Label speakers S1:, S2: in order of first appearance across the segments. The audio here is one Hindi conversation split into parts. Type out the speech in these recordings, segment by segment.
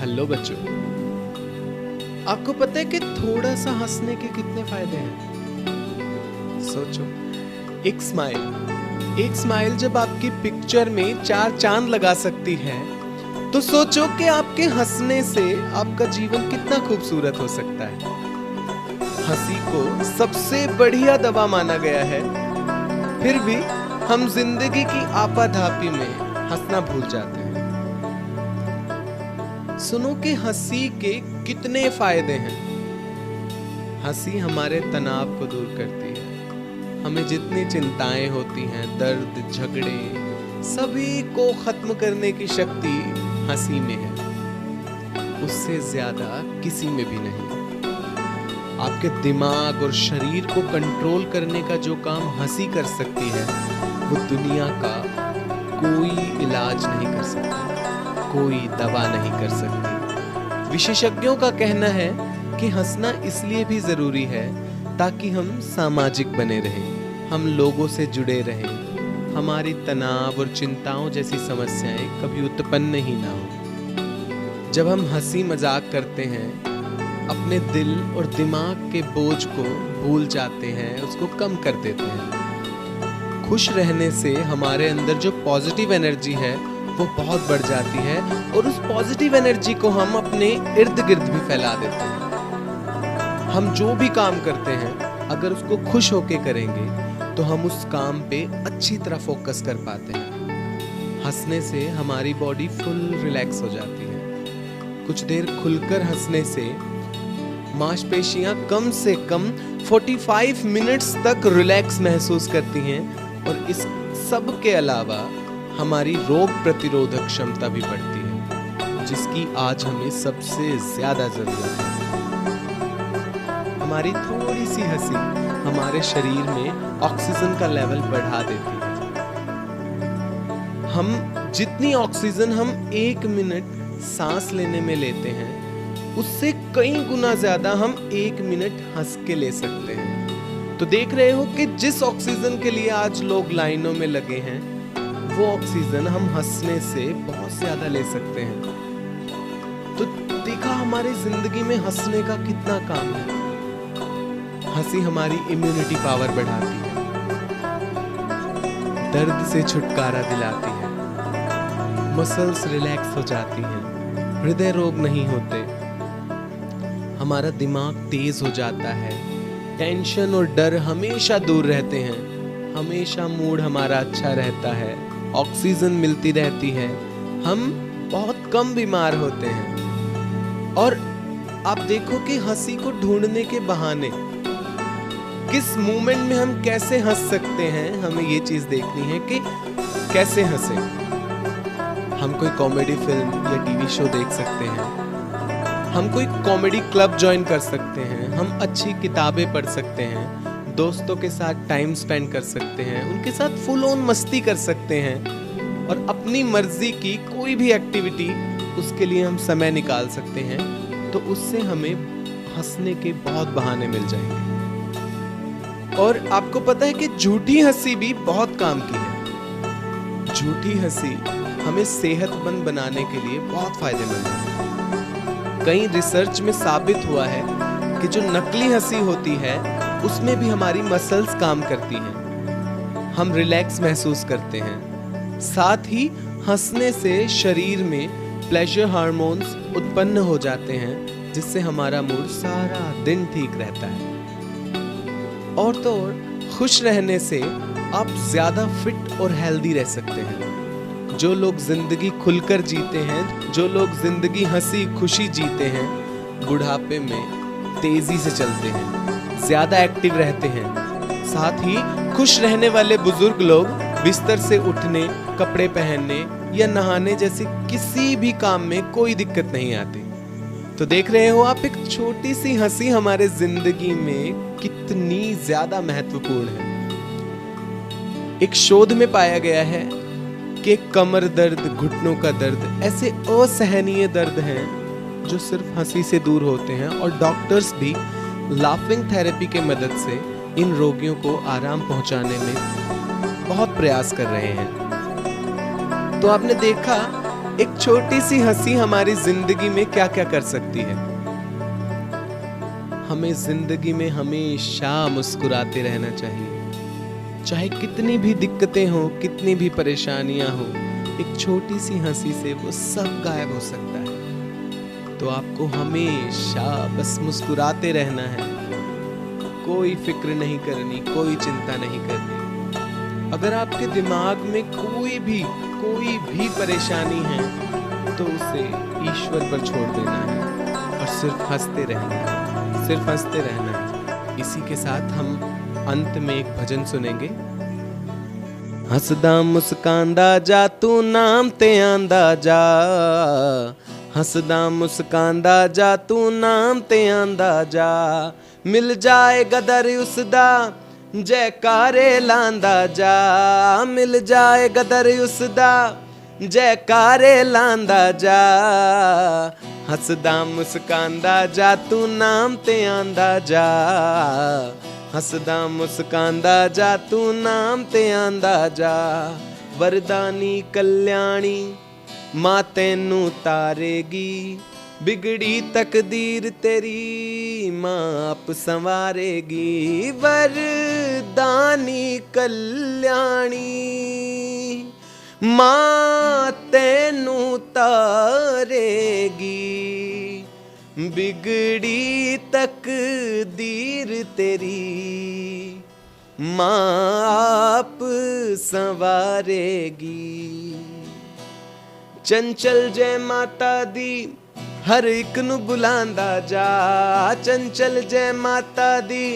S1: हेलो बच्चों, आपको पता है कि थोड़ा सा हंसने के कितने फायदे हैं? सोचो, एक स्माइल जब आपकी पिक्चर में 4 चांद लगा सकती है, तो सोचो कि आपके हंसने से आपका जीवन कितना खूबसूरत हो सकता है। हंसी को सबसे बढ़िया दवा माना गया है, फिर भी हम जिंदगी की आपाधापी में हंसना भूल जाते हैं। सुनो कि हंसी के कितने फायदे हैं। हंसी हमारे तनाव को दूर करती है। हमें जितनी चिंताएं होती हैं, दर्द, झगड़े, सभी को खत्म करने की शक्ति हंसी में है। उससे ज्यादा किसी में भी नहीं। आपके दिमाग और शरीर को कंट्रोल करने का जो काम हंसी कर सकती है, वो दुनिया का कोई इलाज नहीं कर सकता, कोई दवा नहीं कर सकती। विशेषज्ञों का कहना है कि हंसना इसलिए भी जरूरी है ताकि हम सामाजिक बने रहें, हम लोगों से जुड़े रहें, हमारी तनाव और चिंताओं जैसी समस्याएं कभी उत्पन्न ही ना हो। जब हम हंसी मजाक करते हैं, अपने दिल और दिमाग के बोझ को भूल जाते हैं, उसको कम कर देते हैं। खुश रहने से हमारे अंदर जो पॉजिटिव एनर्जी है वो बहुत बढ़ जाती है, और उस पॉजिटिव एनर्जी को हम अपने इर्द गिर्द भी फैला देते हैं। हम जो भी काम करते हैं, अगर उसको खुश होके करेंगे तो हम उस काम पे अच्छी तरह फोकस कर पाते हैं। हंसने से हमारी बॉडी फुल रिलैक्स हो जाती है। कुछ देर खुलकर हंसने से मांसपेशियां कम से कम 45 मिनट्स तक रिलैक्स महसूस करती हैं, और इस सब के अलावा हमारी रोग प्रतिरोधक क्षमता भी बढ़ती है, जिसकी आज हमें सबसे ज्यादा जरूरत है। हमारी थोड़ी सी हंसी हमारे शरीर में ऑक्सीजन का लेवल बढ़ा देती है। हम जितनी ऑक्सीजन हम 1 मिनट सांस लेने में लेते हैं, उससे कई गुना ज्यादा हम 1 मिनट हंस के ले सकते हैं। तो देख रहे हो कि जिस ऑक्सीजन के लिए आज लोग लाइनों में लगे हैं, वो ऑक्सीजन हम हंसने से बहुत ज्यादा ले सकते हैं। तो देखा, हमारी जिंदगी में हंसने का कितना काम है। हंसी हमारी इम्यूनिटी पावर बढ़ाती है, दर्द से छुटकारा दिलाती है, मसल्स रिलैक्स हो जाती हैं, हृदय रोग नहीं होते, हमारा दिमाग तेज हो जाता है, टेंशन और डर हमेशा दूर रहते हैं, हमेशा मूड हमारा अच्छा रहता है, ऑक्सीजन मिलती रहती है, हम बहुत कम बीमार होते हैं। और आप देखो कि हंसी को ढूंढने के बहाने किस मोमेंट में हम कैसे हंस सकते हैं, हमें ये चीज देखनी है कि कैसे हंसे। हम कोई कॉमेडी फिल्म या टीवी शो देख सकते हैं, हम कोई कॉमेडी क्लब ज्वाइन कर सकते हैं, हम अच्छी किताबें पढ़ सकते हैं, दोस्तों के साथ टाइम स्पेंड कर सकते हैं, उनके साथ फुल ऑन मस्ती कर सकते हैं, और अपनी मर्जी की कोई भी एक्टिविटी उसके लिए हम समय निकाल सकते हैं। तो उससे हमें हंसने के बहुत बहाने मिल जाएंगे। और आपको पता है कि झूठी हंसी भी बहुत काम की है। झूठी हंसी हमें सेहतमंद बनाने के लिए बहुत फायदेमंद है। कई रिसर्च में साबित हुआ है कि जो नकली हंसी होती है, उसमें भी हमारी मसल्स काम करती हैं, हम रिलैक्स महसूस करते हैं। साथ ही हंसने से शरीर में प्लेजर हार्मोन्स उत्पन्न हो जाते हैं, जिससे हमारा मूड सारा दिन ठीक रहता है। और तो और खुश रहने से आप ज्यादा फिट और हेल्दी रह सकते हैं। जो लोग जिंदगी खुलकर जीते हैं, जो लोग जिंदगी हंसी खुशी जीते हैं, बुढ़ापे में तेजी से चलते हैं, ज्यादा एक्टिव रहते हैं। साथ ही खुश रहने वाले बुजुर्ग लोग बिस्तर से उठने, कपड़े पहनने या नहाने जैसे किसी भी काम में कोई दिक्कत नहीं आती। तो देख रहे हो आप, एक छोटी सी हंसी हमारे जिंदगी में कितनी ज्यादा महत्वपूर्ण है। एक शोध में पाया गया है कि कमर दर्द, घुटनों का दर्द ऐसे असहनीय दर्द हैं जो सिर्फ हंसी से दूर होते हैं, और डॉक्टर्स भी लाफिंग थेरेपी के मदद से इन रोगियों को आराम पहुंचाने में बहुत प्रयास कर रहे हैं। तो आपने देखा एक छोटी सी हंसी हमारी जिंदगी में क्या क्या कर सकती है। हमें जिंदगी में हमेशा मुस्कुराते रहना चाहिए, चाहे कितनी भी दिक्कतें हो, कितनी भी परेशानियां हो, एक छोटी सी हंसी से वो सब गायब हो सकता है। तो आपको हमेशा बस मुस्कुराते रहना है, कोई फिक्र नहीं करनी, कोई चिंता नहीं करनी। अगर आपके दिमाग में कोई भी परेशानी है तो उसे ईश्वर पर छोड़ देना है और सिर्फ हंसते रहना है, सिर्फ हंसते रहना है। इसी के साथ हम अंत में एक भजन सुनेंगे। हसदा मुस्कांदा जा तू नाम ते आंदा जा, हसदा मुस्कांदा जा तू नाम ते आंदा जा, मिल जाए गदर उसदा जयकारे लांदा जा, मिल जाए गदर उसदा जयकारे लांदा जा, हसदा मुस्कांदा जा तू नाम ते आंदा जा, हसदा मुस्कांदा जा तू नाम ते आंदा जा, वरदानी कल्याणी मां तैनू तारेगी, बिगड़ी तकदीर तेरी मां आप संवारेगी, वरदानी कल्याणी मां तैनू तारेगी, बिगड़ी तकदीर तेरी मां आप संवारेगी। चंचल जय माता दी हर एक नू बुलांदा जा, चंचल जय माता दी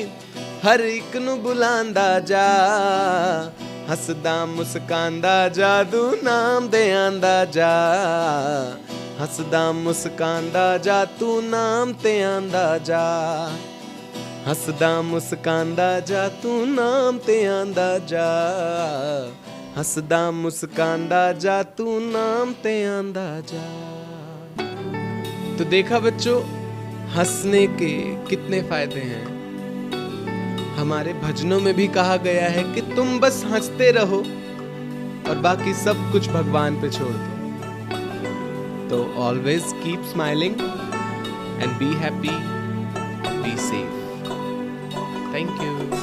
S1: हर एक नू बुलांदा जा, हसदा मुस्कांदा जादू नाम दे आंदा जा, हसदा मुस्कांदा जा तू नाम ते आंदा जा, हसदा मुस्कांदा जा तू नाम ते आंदा जा, हसदा मुस्कांदा जा तू नाम ते आंदा जा। तो देखा बच्चों, हंसने के कितने फायदे हैं। हमारे भजनों में भी कहा गया है कि तुम बस हंसते रहो और बाकी सब कुछ भगवान पे छोड़ दो। तो always keep smiling and be happy, be safe. Thank you.